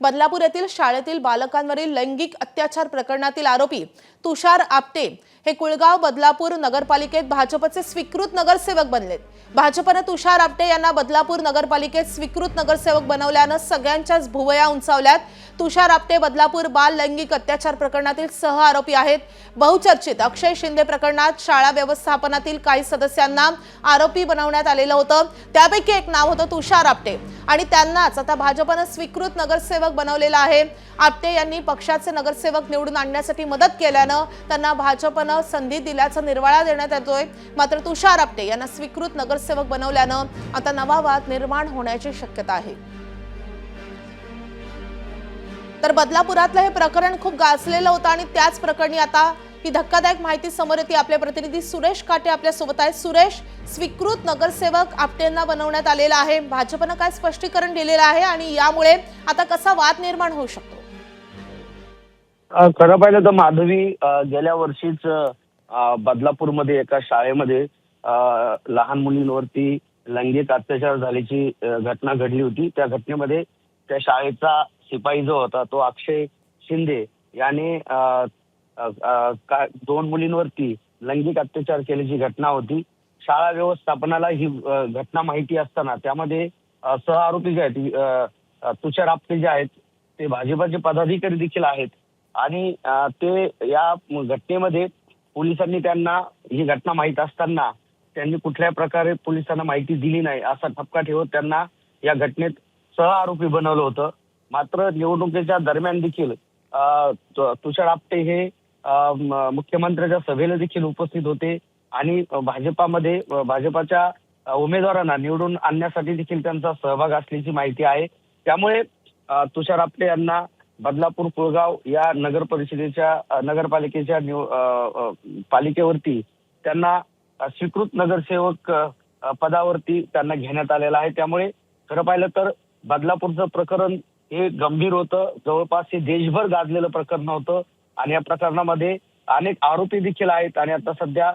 बदलापूर येथील शाळेतील बालकांवरील लैंगिक अत्याचार प्रकरणातील आरोपी तुषार आपटे हे कुळगाव बदलापूर नगरपालिकेत भाजपचे स्वीकृत नगरसेवक बनलेत। भाजपने तुषार आपटे यांना बदलापूर नगरपालिकेत स्वीकृत नगरसेवक बनवल्याने सगळ्यांच्याच भुवया उंचावल्यात। तुषार आपटे बदलापूर बाल लैंगिक अत्याचार प्रकरणातील सह आरोपी आहेत। बहुचर्चित अक्षय शिंदे प्रकरणात शाळा व्यवस्थापनातील काही सदस्यांना आरोपी बनवण्यात आलेलं होतं। त्यापैकी एक नाव होतं तुषार आपटे आणि त्यांनाच आता भाजपने स्वीकृत नगरसेवक बनवलेला आहे। आपटे यांनी पक्षाचे नगरसेवक निवडून आणण्यासाठी मदत केल्यानं त्यांना भाजपने संधी दिल्याचा निर्वाळा देण्यात येतोय। मात्र तुषार आपटे यांना स्वीकृत नगरसेवक बनवल्यानं आता नवा वाद निर्माण होण्याची शक्यता आहे। तर बदलापुरातलं हे प्रकरण खूप गाजलेलं होतं आणि त्याच प्रकरणी आता ही धक्कादायक माहिती समोर येते। आपले प्रतिनिधी सुरेश काटे आपल्या सोबत आहेत। सुरेश, स्वीकृत नगरसेवक आपटेंना बनवण्यात आलेला आहे, भाजपने काय स्पष्टीकरण दिलेलं आहे आणि यामुळे आता कसा वाद निर्माण होऊ शकतो? खरं पाहिलं तर माधवी, गेल्या वर्षीच बदलापूरमध्ये एका शाळेमध्ये लहान मुलींवरती लैंगिक अत्याचार झाल्याची घटना घडली होती। त्या घटनेमध्ये त्या शाळेचा शिपाई जो होता तो अक्षय शिंदे याने दोन मुलींवरती लैंगिक अत्याचार केल्याची घटना होती। शाळा व्यवस्थापनाला ही घटना माहिती असताना त्यामध्ये सह आरोपी जे आहेत तुषार आपटे जे आहेत ते भाजपचे पदाधिकारी देखील आहेत आणि ते या घटनेमध्ये पोलिसांनी त्यांना ही घटना माहीत असताना त्यांनी कुठल्या प्रकारे पोलिसांना माहिती दिली नाही असा ठपका ठेवत त्यांना या घटनेत सह आरोपी बनवलं होतं। मात्र निवडणुकीच्या दरम्यान देखील तुषार आपटे हे मुख्यमंत्र्यांच्या सभेला देखील उपस्थित होते आणि भाजपाच्या उमेदवारांना निवडून आणण्यासाठी देखील त्यांचा सहभाग असल्याची माहिती आहे। त्यामुळे तुषार आपटे यांना बदलापूर कुळगाव या नगरपालिकेच्या पालिकेवरती त्यांना स्वीकृत नगरसेवक पदावरती त्यांना घेण्यात आलेला आहे। त्यामुळे खरं पाहिलं तर बदलापूरचं प्रकरण हे गंभीर होतं, जवळपास हे देशभर गाजलेलं प्रकरण होतं आणि या प्रकरणामध्ये अनेक आरोपी देखील आहेत आणि आता सध्या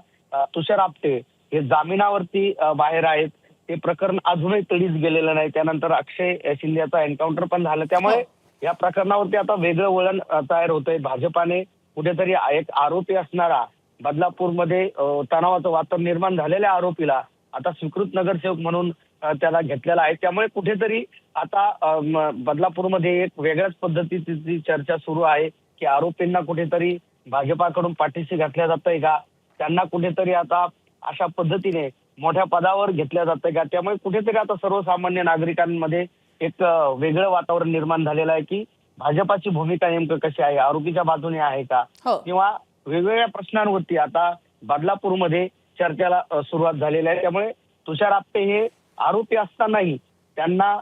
तुषार आपटे हे जामिनावरती बाहेर आहेत। ते प्रकरण अजूनही तडीच गेलेलं नाही। त्यानंतर अक्षय शिंदेचा एन्काउंटर पण झालं, त्यामुळे या प्रकरणावरती आता वेगळं वळण तयार होतंय। भाजपाने कुठेतरी एक आरोपी असणारा बदलापूरमध्ये तणावाचं वातावरण निर्माण झालेल्या आरोपीला आता स्वीकृत नगरसेवक म्हणून त्याला घेतलेला आहे। त्यामुळे कुठेतरी आता बदलापूरमध्ये एक वेगळ्याच पद्धतीची चर्चा सुरू आहे की आरोपींना कुठेतरी भाजपाकडून पाठीशी घातल्या जातंय का, त्यांना कुठेतरी आता अशा पद्धतीने मोठ्या पदावर घेतल्या जातंय का। त्यामुळे कुठेतरी आता सर्वसामान्य नागरिकांमध्ये एक वेगळं वातावरण निर्माण झालेलं आहे की भाजपाची भूमिका नेमकं कशी आहे, आरोपीच्या बाजूने आहे का, किंवा वेगवेगळ्या प्रश्नांवरती आता बदलापूरमध्ये चर्चेला सुरुवात झालेली आहे। त्यामुळे तुषार आपटे हे आरोपी असतानाही त्यांना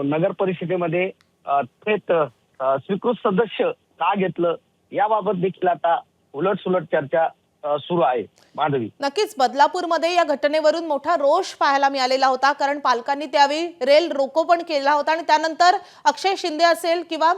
नगर परिषदेमध्ये थेट स्वीकृत सदस्य का घेतलं याबाबत देखील आता उलटसुलट चर्चा सुरू आहे। माधवी, नक्कीच बदलापूरमध्ये या घटनेवरून मोठा रोष पाहायला मिळालेला होता, कारण पालकांनी त्यावेळी रेल रोको पण केला होता आणि त्यानंतर अक्षय शिंदे असेल किंवा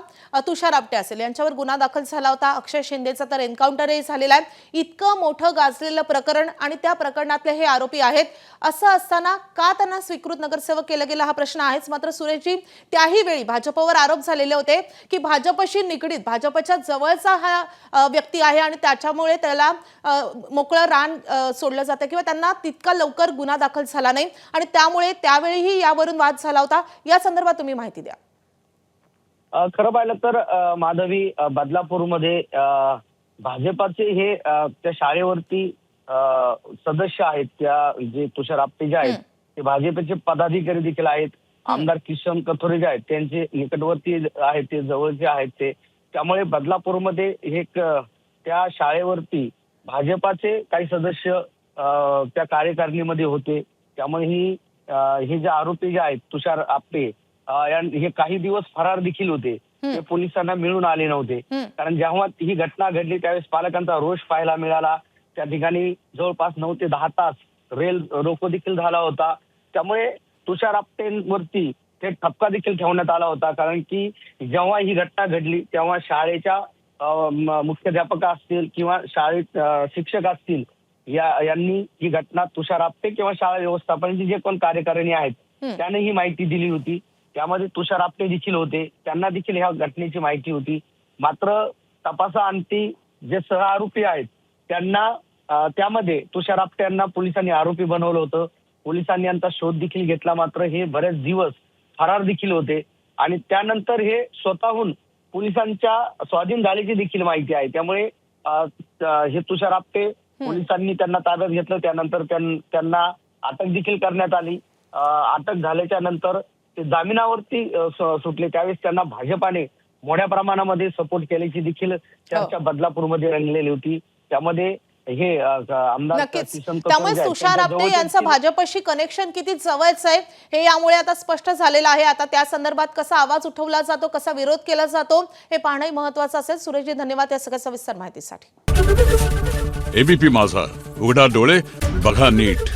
तुषार आपटे असेल यांच्यावर गुन्हा दाखल झाला होता। अक्षय शिंदेचा तर एन्काउंटरही झालेला आहे। इतकं मोठं गाजलेलं प्रकरण आणि त्या प्रकरणातले हे आरोपी आहेत, असं असताना का त्यांना स्वीकृत नगरसेवक केलं गेलं हा प्रश्न आहेच। मात्र सुरेशजी, त्याही वेळी भाजपवर आरोप झालेले होते की भाजपशी निगडीत भाजपच्या जवळचा हा व्यक्ती आहे आणि त्याच्यामुळे त्याला मोकळं रान सोडलं जातं किंवा त्यांना तितका लवकर गुन्हा दाखल झाला नाही आणि त्यामुळे त्यावेळीही यावरून वाद झाला होता। या संदर्भात तुम्ही माहिती द्या। खरं पाहिलं तर माधवी, बदलापूरमध्ये भाजपाचे हे त्या शाळेवरती सदस्य आहेत, त्या जे तुषार आपटे जे आहेत ते भाजपचे पदाधिकारी देखील आहेत। आमदार किशन कथोरे जे आहेत त्यांचे निकटवर्ती आहेत, ते जवळचे आहेत ते। त्यामुळे बदलापूरमध्ये एक त्या शाळेवरती भाजपाचे काही सदस्य त्या कार्यकारिणीमध्ये होते। त्यामुळे हे जे आरोपी जे आहेत तुषार आपटे हे काही दिवस फरार देखील होते, ते पोलिसांना मिळून आले नव्हते। कारण जेव्हा ही घटना घडली त्यावेळेस पालकांचा रोष पाहायला मिळाला। त्या ठिकाणी जवळपास 9 ते 10 तास रेल रोको देखील झाला होता। त्यामुळे तुषार आपटेंवरती ते ठपका देखील ठेवण्यात आला होता, कारण की जेव्हा ही घटना घडली तेव्हा शाळेच्या मुख्याध्यापक असतील किंवा शाळेत शिक्षक असतील यांनी ही घटना तुषार आपटे किंवा शाळा व्यवस्थापनाची जे कोण कार्यकारिणी आहेत त्याने ही माहिती दिली होती। त्यामध्ये तुषार आपटे देखील होते. त्यांना देखील ह्या घटनेची माहिती होती. मात्र तपासाअंती जे सह आरोपी आहेत त्यांना त्यामध्ये तुषार आपटे यांना पोलिसांनी आरोपी बनवलं होतं. पोलिसांनी यांचा शोध देखील घेतला. मात्र हे बरेच दिवस फरार देखील होते आणि त्यानंतर हे स्वतःहून पोलिसांच्या स्वाधीन झाल्याची देखील माहिती आहे. त्यामुळे हे तुषार आपटे पोलिसांनी त्यांना ताब्यात घेतलं. त्यानंतर त्यांना अटक देखील करण्यात आली. अटक झाल्याच्या नंतर ते जामिनावरती सुटले. त्यावेळेस त्यांना भाजपाने मोठ्या प्रमाणामध्ये सपोर्ट केल्याची देखील चर्चा बदलापूरमध्ये रंगलेली होती. त्यामध्ये हे आमदार नक्कीच. किसन त्यामुळे कथोरे तुषार आपटे यांचं भाजपशी कनेक्शन किती जवळचं आहे हे यामुळे आता स्पष्ट झालेलं आहे. आता त्या संदर्भात कसा आवाज उठवला जातो, कसा विरोध केला जातो हे पाहणंही महत्त्वाचं असेल. सुरेशजी, धन्यवाद या सगळ्या सविस्तर माहितीसाठी. एबीपी माझा, उघडा डोळे बघा नीट.